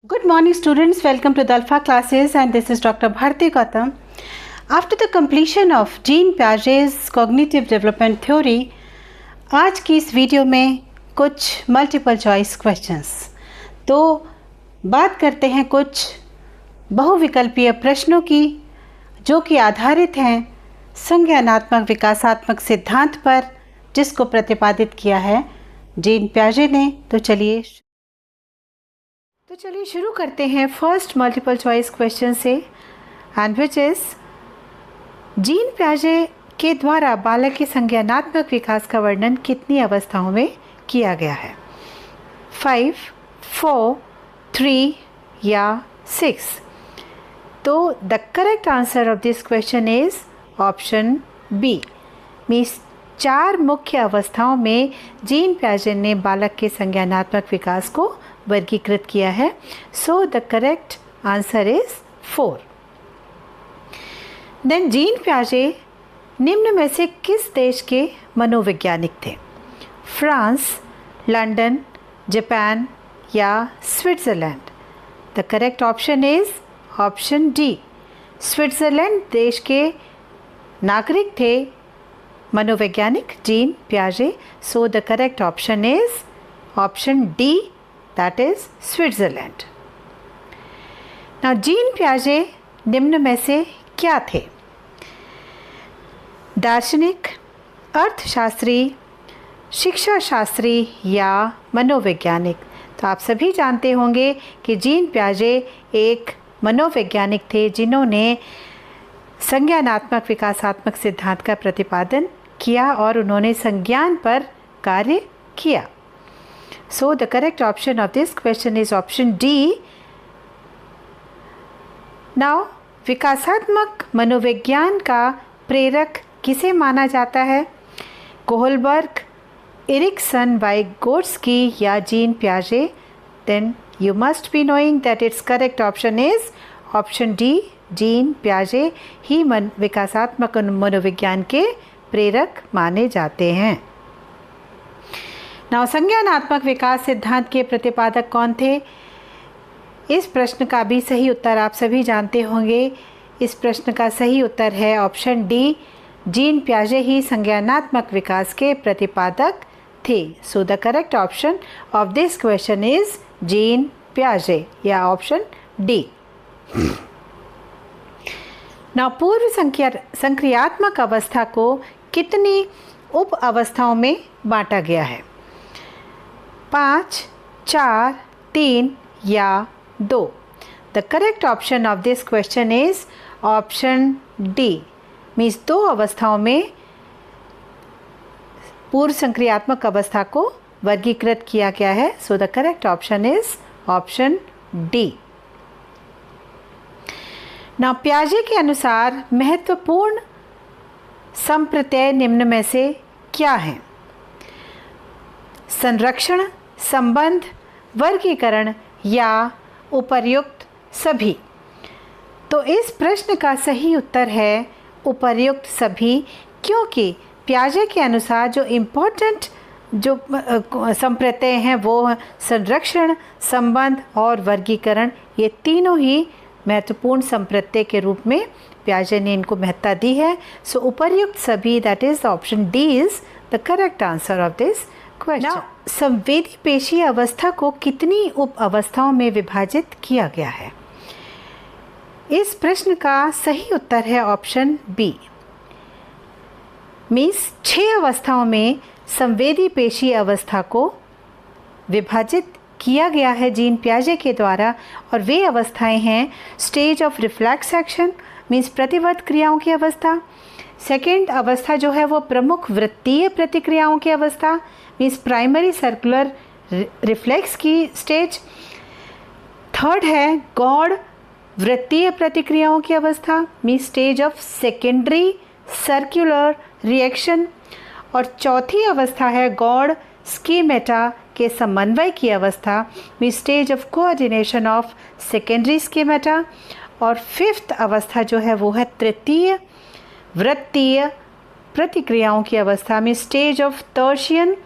Good morning students, welcome to the Alpha classes and this is Dr. Bharti Gautam. After the completion of Jean Piaget's cognitive development theory, आज की इस video में कुछ multiple choice questions. तो बात करते हैं कुछ बहुविकल्पीय प्रश्नों की जो कि आधारित हैं संज्ञानात्मक विकासात्मक सिद्धांत पर, जिसको प्रतिपादित किया है जीन प्याजे ने। तो चलिए शुरू करते हैं फर्स्ट मल्टीपल चॉइस क्वेश्चन से, एंड विच इज जीन प्याजे के द्वारा बालक के संज्ञानात्मक विकास का वर्णन कितनी अवस्थाओं में किया गया है? 5, 4, 3 या 6? तो the correct answer of this question is option B. Means 4 मुख्य अवस्थाओं में जीन प्याजे ने बालक के संज्ञानात्मक विकास को वर्गीकृत किया है। So the correct answer is 4। Then Jean प्याजे निम्न में से किस देश के मनोवैज्ञानिक थे? फ्रांस, लंदन, जापान या Switzerland? The correct option is option D. Switzerland देश के नागरिक थे मनोवैज्ञानिक जीन प्याजे। So the correct option is option D, that is Switzerland. Now Jean प्याजे निम्न में से क्या थे? दार्शनिक, अर्थशास्त्री, शिक्षा शास्त्री या मनोवैज्ञानिक? तो आप सभी जानते होंगे कि जीन प्याजे एक मनोवैज्ञानिक थे जिन्होंने संज्ञानात्मक विकासात्मक सिद्धांत का प्रतिपादन किया और उन्होंने संज्ञान पर कार्य किया। So the correct option of this question is option D. Now विकासात्मक मनोविज्ञान का प्रेरक किसे माना जाता है? कोहलबर्ग, एरिक्सन, वाइगोट्स्की या gene प्याजे? Then you must be knowing that its correct option is option D, Jean प्याजे ही विकासात्मक मनोविज्ञान के प्रेरक माने जाते हैं। now संज्ञानात्मक विकास सिद्धांत के प्रतिपादक कौन थे? इस प्रश्न का भी सही उत्तर आप सभी जानते होंगे। इस प्रश्न का सही उत्तर है ऑप्शन डी, जीन प्याजे ही संज्ञानात्मक विकास के प्रतिपादक थे। So the correct option of this question is Jean प्याजे या ऑप्शन डी। now पूर्व संक्रियात्मक अवस्था को कितनी उप अवस्थाओं में बांटा गया है? 5, 4, 3 या 2? The correct option of this question is option D. Means 2 अवस्थाओं में पूर्व संक्रियात्मक अवस्था को वर्गीकृत किया गया है। So the correct option is option D. ना प्याजे के अनुसार महत्वपूर्ण संप्रत्यय निम्न में से क्या है? संरक्षण, संबंध, वर्गीकरण या उपर्युक्त सभी? तो इस प्रश्न का सही उत्तर है उपर्युक्त सभी, क्योंकि प्याजे के अनुसार जो इम्पोर्टेंट जो संप्रत्यय हैं वो संरक्षण, संबंध और वर्गीकरण, ये तीनों ही महत्वपूर्ण संप्रत्यय के रूप में प्याजे ने इनको महत्ता दी है। सो उपर्युक्त सभी, that is option D is the correct answer of this question. संवेदी पेशी अवस्था को कितनी उप अवस्थाओं में विभाजित किया गया है? इस प्रश्न का सही उत्तर है ऑप्शन बी। मीन्स 6 अवस्थाओं में संवेदी पेशी अवस्था को विभाजित किया गया है जीन प्याजे के द्वारा, और वे अवस्थाएं हैं stage of reflex action, means प्रतिवर्त क्रियाओं की अवस्था। सेकेंड अवस्था जो है वो प्रमुख वृत्तीय प्रतिक्रियाओं की अवस्था, मीन्स प्राइमरी सर्कुलर रिफ्लेक्स की स्टेज। थर्ड है गौड़ वृत्तीय प्रतिक्रियाओं की अवस्था, means stage of secondary circular reaction. और चौथी अवस्था है गौड़ स्कीमेटा के समन्वय की अवस्था, means stage of coordination of secondary schemata. और फिफ्थ अवस्था जो है वो है तृतीय वृत्तीय प्रतिक्रियाओं की अवस्था में stage of tertian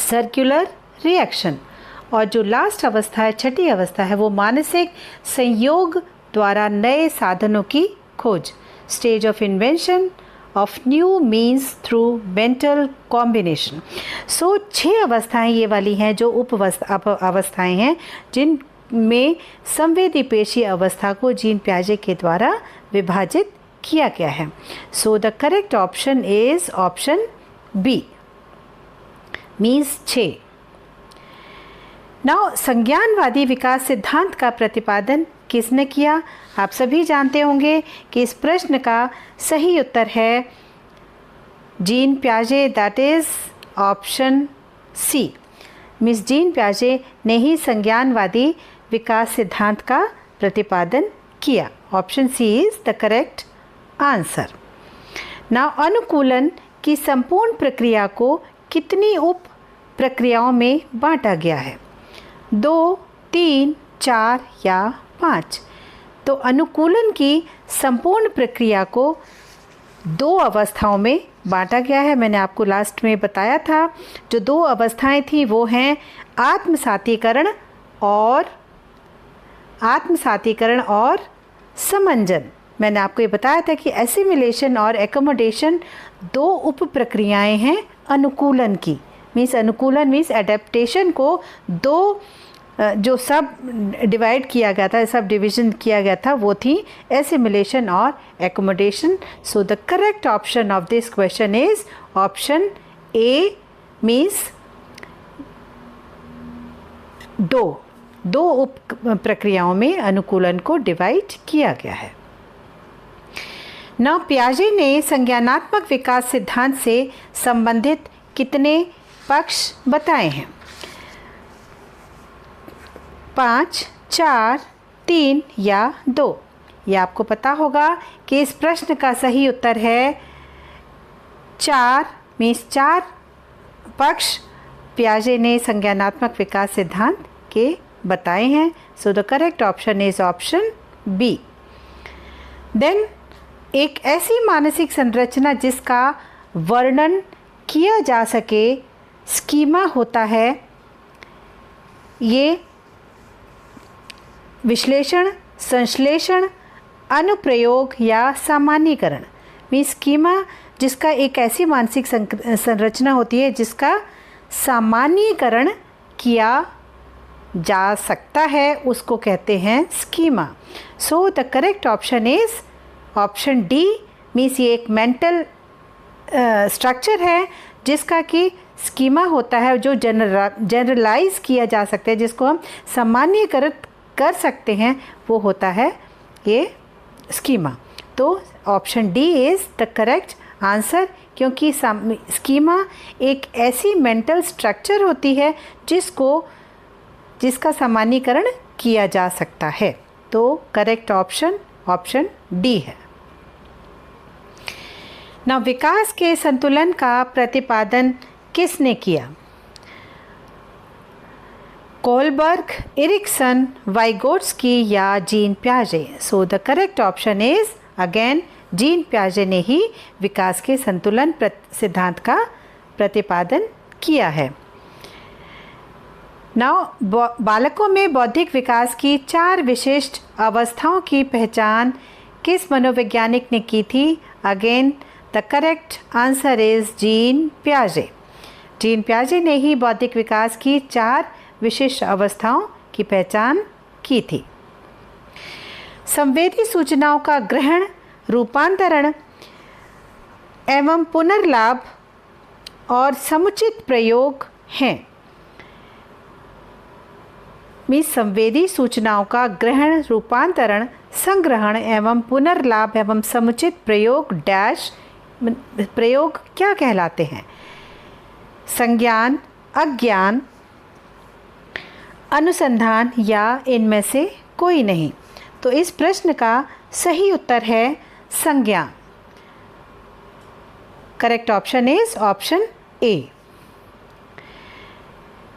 circular reaction. और जो लास्ट अवस्था है, छठी अवस्था है, वो मानसिक संयोग द्वारा नए साधनों की खोज, stage of invention of new means through mental combination. So 6 अवस्थाएं ये वाली हैं जो अवस्थाएं हैं जिनमें संवेदी पेशी अवस्था को जीन प्याजे के द्वारा विभाजित किया गया है। So the correct option is option B, means 6। Now संज्ञानवादी विकास सिद्धांत का प्रतिपादन किसने किया? आप सभी जानते होंगे कि इस प्रश्न का सही उत्तर है gene प्याजे, that is option C. Miss gene प्याजे ने ही संज्ञानवादी विकास सिद्धांत का प्रतिपादन किया। Option C is the correct answer. Now अनुकूलन की संपूर्ण प्रक्रिया को कितनी उप प्रक्रियाओं में बांटा गया है? 2, 3, 4 या 5? तो अनुकूलन की संपूर्ण प्रक्रिया को 2 अवस्थाओं में बांटा गया है। मैंने आपको लास्ट में बताया था, जो 2 अवस्थाएं थी वो हैं आत्मसातीकरण और समंजन। मैंने आपको ये बताया था कि एसिमिलेशन और एकोमोडेशन 2 उप प्रक्रियाएं हैं अनुकूलन की। मीन्स अनुकूलन मीन्स एडेप्टेशन को 2 जो सब डिवाइड किया गया था, सब डिवीजन किया गया था, वो थी एसिमिलेशन और accommodation. So the correct option of this question is option A, means 2 उप प्रक्रियाओं में अनुकूलन को डिवाइड किया गया है। नाउ प्याजे ने संज्ञानात्मक विकास सिद्धांत से संबंधित कितने पक्ष बताए हैं? 5, 4, 3 या 2? ये आपको पता होगा कि इस प्रश्न का सही उत्तर है 4, मीन्स 4 पक्ष प्याजे ने संज्ञानात्मक विकास सिद्धांत के बताए हैं। So the correct option is option B. Then एक ऐसी मानसिक संरचना जिसका वर्णन किया जा सके स्कीमा होता है। ये विश्लेषण, संश्लेषण, अनुप्रयोग या सामान्यीकरण। मीन्स स्कीमा जिसका एक ऐसी मानसिक संरचना होती है जिसका सामान्यीकरण किया जा सकता है, उसको कहते हैं schema. So the correct option is option D. Means ये एक मेंटल स्ट्रक्चर है जिसका कि स्कीमा होता है, जो जनरलाइज किया जा सकता है, जिसको हम सामान्यीकृत कर सकते हैं, वो होता है ये स्कीमा। तो option D is the correct answer, क्योंकि स्कीमा एक ऐसी मेंटल स्ट्रक्चर होती है जिसका सामान्यीकरण किया जा सकता है। तो करेक्ट ऑप्शन ऑप्शन डी है। ना विकास के संतुलन का प्रतिपादन किसने किया? कोलबर्ग, एरिक्सन, वाइगोट्स्की या जीन प्याजे? So the correct option is again gene प्याजे ने ही विकास के संतुलन सिद्धांत का प्रतिपादन किया है। नाउ बालकों में बौद्धिक विकास की 4 विशिष्ट अवस्थाओं की पहचान किस मनोवैज्ञानिक ने की थी? Again the correct answer is Jean प्याजे। Gene प्याजे ने ही बौद्धिक विकास की 4 विशिष्ट अवस्थाओं की पहचान की थी। संवेदी सूचनाओं का ग्रहण, रूपांतरण एवं पुनर्लाभ और समुचित प्रयोग हैं। संवेदी सूचनाओं का ग्रहण, रूपांतरण, संग्रहण एवं पुनर्लाभ एवं समुचित प्रयोग डैश प्रयोग क्या कहलाते हैं? संज्ञान, अज्ञान, अनुसंधान या इनमें से कोई नहीं। तो इस प्रश्न का सही उत्तर है संज्ञान। करेक्ट ऑप्शन इज ऑप्शन ए।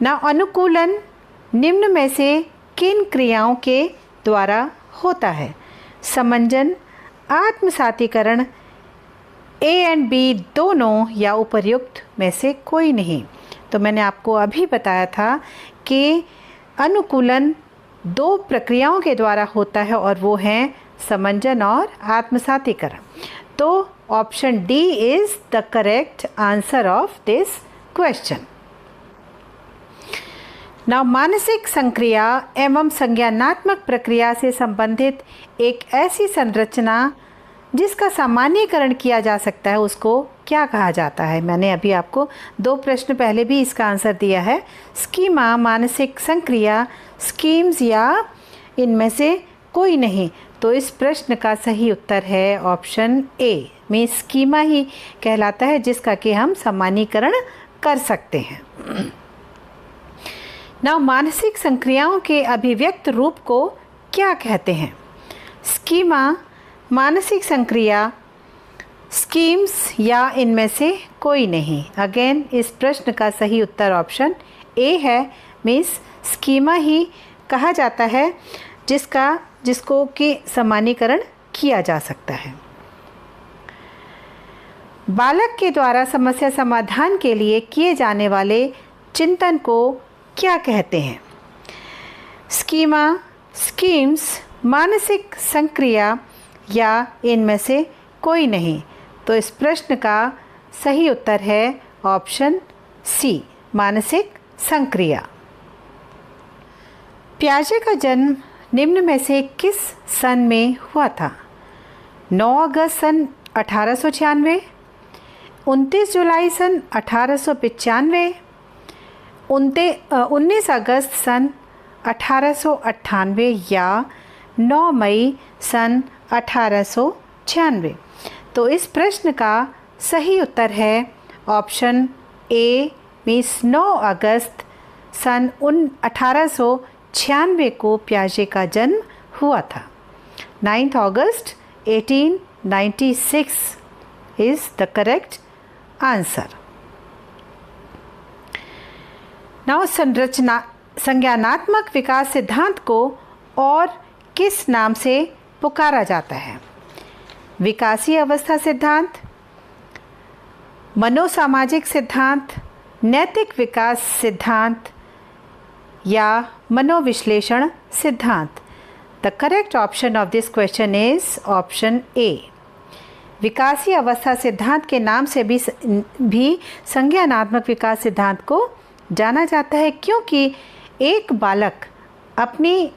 ना अनुकूलन निम्न में से किन क्रियाओं के द्वारा होता है? समंजन, आत्मसातीकरण, ए एंड बी दोनों या उपर्युक्त में से कोई नहीं। तो मैंने आपको अभी बताया था कि अनुकूलन दो प्रक्रियाओं के द्वारा होता है और वो हैं समंजन और आत्मसातीकरण। तो option D is the correct answer of this question. Now मानसिक संक्रिया एवं संज्ञानात्मक प्रक्रिया से संबंधित एक ऐसी संरचना जिसका सामान्यीकरण किया जा सकता है उसको क्या कहा जाता है? मैंने अभी आपको दो प्रश्न पहले भी इसका आंसर दिया है। स्कीमा मानसिक संक्रिया, स्कीम्स या इनमें से कोई नहीं। तो इस प्रश्न का सही उत्तर है ऑप्शन ए में स्कीमा ही कहलाता है जिसका कि हम सामान्यीकरण कर सकते हैं। ना मानसिक संक्रियाओं के अभिव्यक्त रूप को क्या कहते हैं? स्कीमा मानसिक संक्रिया, स्कीम्स या इनमें से कोई नहीं। अगेन इस प्रश्न का सही उत्तर ऑप्शन ए है, मीन्स स्कीमा ही कहा जाता है जिसको कि सामान्यीकरण किया जा सकता है। बालक के द्वारा समस्या समाधान के लिए किए जाने वाले चिंतन को क्या कहते हैं? स्कीमा, स्कीम्स, मानसिक संक्रिया या इनमें से कोई नहीं। तो इस प्रश्न का सही उत्तर है ऑप्शन सी, मानसिक संक्रिया। पियाजे का जन्म निम्न में से किस सन में हुआ था? 9 अगस्त सन 1896, 29 जुलाई सन 1895, 19 अगस्त सन 1898 या 9 मई सन 1896। तो इस प्रश्न का सही उत्तर है ऑप्शन ए, मीन्स 9 अगस्त सन 1896 को पियाजे का जन्म हुआ था। 9 अगस्त 1896 is the correct answer. Now संज्ञानात्मक विकास सिद्धांत को और किस नाम से पुकारा जाता है? विकासीय अवस्था सिद्धांत, मनोसामाजिक सिद्धांत, नैतिक विकास सिद्धांत या मनोविश्लेषण सिद्धांत? The correct option of this question is option A. विकासीय अवस्था सिद्धांत के नाम से भी संज्ञानात्मक विकास सिद्धांत को जाना जाता है, क्योंकि एक बालक अपनी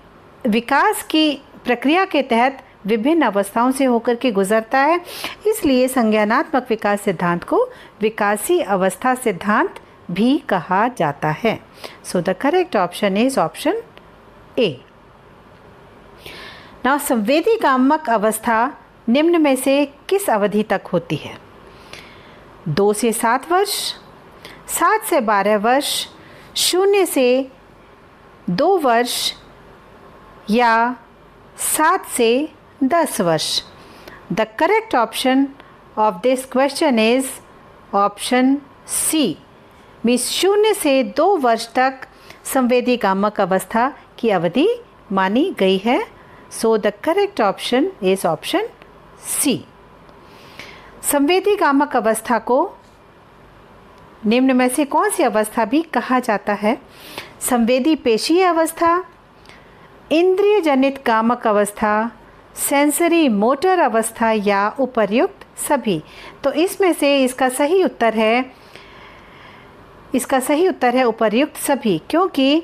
विकास की प्रक्रिया के तहत विभिन्न अवस्थाओं से होकर के गुजरता है, इसलिए संज्ञानात्मक विकास सिद्धांत को विकासीय अवस्था सिद्धांत भी कहा जाता है। So the correct option is option A. Now संवेदीकामक अवस्था निम्न में से किस अवधि तक होती है? 2 से 7 वर्ष, 7 से 12 वर्ष, 0 से 2 वर्ष या 7 से 10 वर्ष? The correct option of this question is option C, means 0 से 2 वर्ष तक संवेदीकामक अवस्था की अवधि मानी गई है। So the correct option is option C. संवेदीकामक अवस्था को निम्न में से कौन सी अवस्था भी कहा जाता है? संवेदी पेशीय अवस्था, इंद्रिय जनित कामक अवस्था, सेंसरी मोटर अवस्था या उपर्युक्त सभी? तो इसमें से इसका सही उत्तर है उपर्युक्त सभी, क्योंकि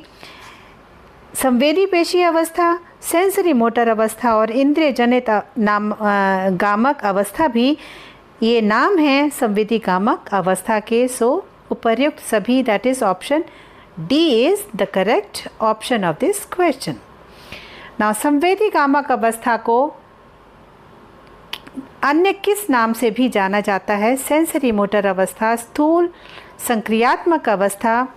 संवेदी पेशीय अवस्था, सेंसरी मोटर अवस्था और इंद्रिय जनित गामक अवस्था भी ये नाम हैं संवेदी कामक अवस्था के। सो उपर्युक्त सभी, that is option D is the correct option of this question. Now संवेदी कामक अवस्था को अन्य किस नाम से भी जाना जाता है? सेंसरी मोटर अवस्था, स्थूल संक्रियात्मक अवस्था,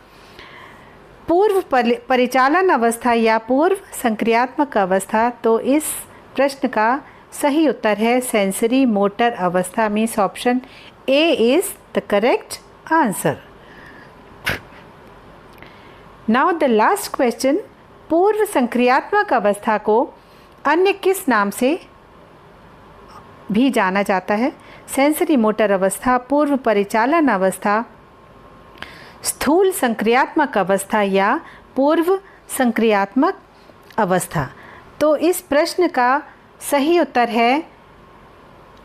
पूर्व परिचालन अवस्था या पूर्व संक्रियात्मक अवस्था? तो इस प्रश्न का सही उत्तर है सेंसरी मोटर अवस्था, means option A is the correct answer. Now the last question, पूर्व संक्रियात्मक अवस्था को अन्य किस नाम से भी जाना जाता है? सेंसरी मोटर अवस्था, पूर्व परिचालन अवस्था, स्थूल संक्रियात्मक अवस्था या पूर्व संक्रियात्मक अवस्था। तो इस प्रश्न का सही उत्तर है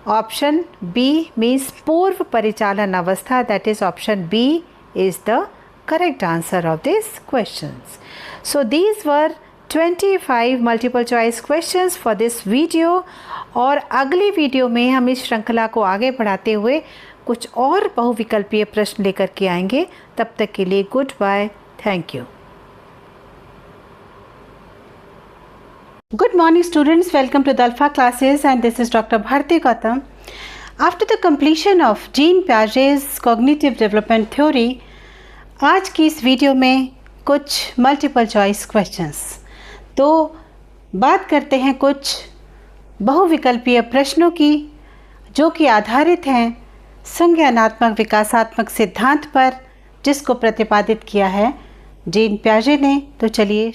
ऑप्शन बी, मीन्स पूर्व परिचालन अवस्था। That is option B is the correct answer of this questions. So these were 25 multiple choice questions for this video. और अगली वीडियो में हम इस श्रृंखला को आगे बढ़ाते हुए कुछ और बहुविकल्पीय प्रश्न लेकर के आएंगे। तब तक के लिए goodbye, thank you. Good morning students, welcome to the Alpha classes and this is Dr. Bharti Gautam. After the completion of Jean Piaget's cognitive development theory, आज की इस वीडियो में कुछ मल्टीपल चॉइस क्वेश्चंस। तो बात करते हैं कुछ बहुविकल्पीय प्रश्नों की जो कि आधारित हैं संज्ञानात्मक विकासात्मक सिद्धांत पर, जिसको प्रतिपादित किया है जीन पियाजे ने। तो चलिए